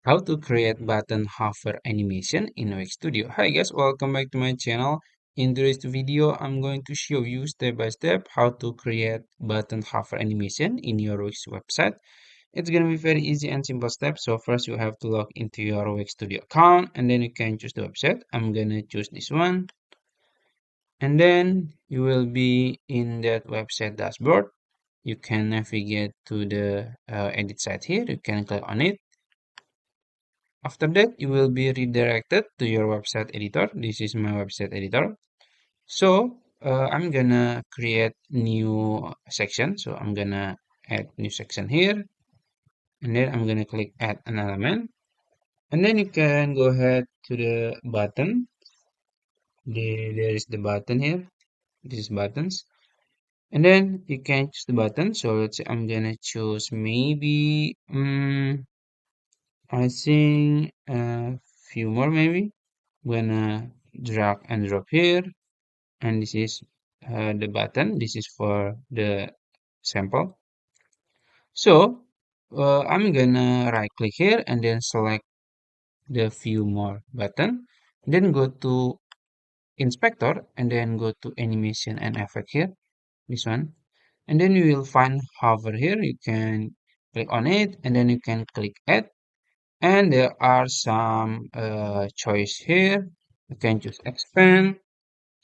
How to create button hover animation in Wix Studio. Hi guys, welcome back to my channel. In today's video, I'm going to show you step by step how to create button hover animation in your Wix website. It's gonna be very easy and simple steps. So first you have to log into your Wix Studio account and then you can choose the website. I'm gonna choose this one. And then you will be in that website dashboard. You can navigate to the edit site here. You can click on it. After that, you will be redirected to your website editor. This is my website editor. So I'm gonna create new section. So I'm gonna add new section here, and then I'm gonna click add an element, and then you can go ahead to the button. There is the button here. This is buttons, and then you can choose the button. So let's say I'm gonna choose maybe I think a few more maybe. Gonna drag and drop here, and this is the button. This is for the sample. So I'm gonna right click here and then select the few more button, then go to inspector and then go to animation and effect here, this one, and then you will find hover here. You can click on it and then you can click add, and there are some choice here. You can choose expand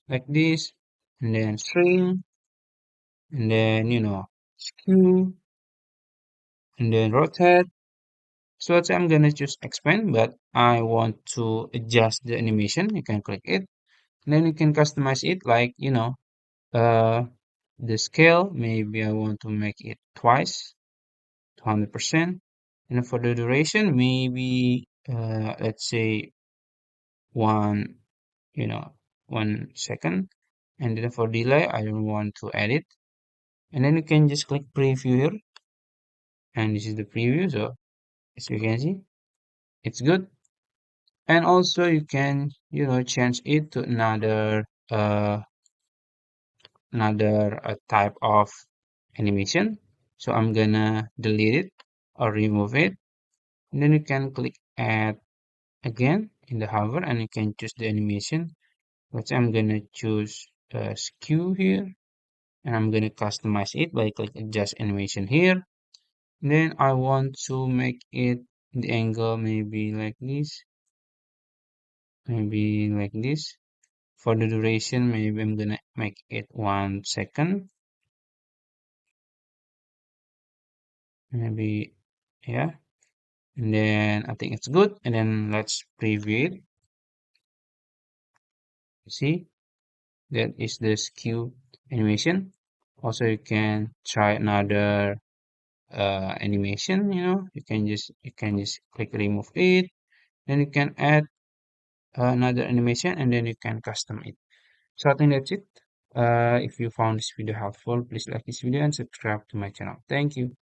like this, and then string, and then skew, and then rotate. So let's say I'm gonna choose expand, but I want to adjust the animation. You can click it, and then you can customize it like uh the scale. Maybe I want to make it twice, 200%, and for the duration, maybe let's say one, you know, 1 second, and then for delay, I don't want to edit. And then you can just click preview here, and this is the preview. So as you can see, it's good. And also you can change it to another type of animation. So I'm gonna delete it or remove it, and then you can click add again in the hover and you can choose the animation. Let's say I'm gonna choose skew here, and I'm gonna customize it by click adjust animation here. Then I want to make it the angle maybe like this. For the duration, maybe I'm gonna make it 1 second, maybe, yeah. And then I think it's good. And then let's preview it. See, that is the skew animation. Also, you can try another animation. You can just click remove it. Then you can add another animation, and then you can custom it. So I think that's it. If you found this video helpful, please like this video and subscribe to my channel. Thank you.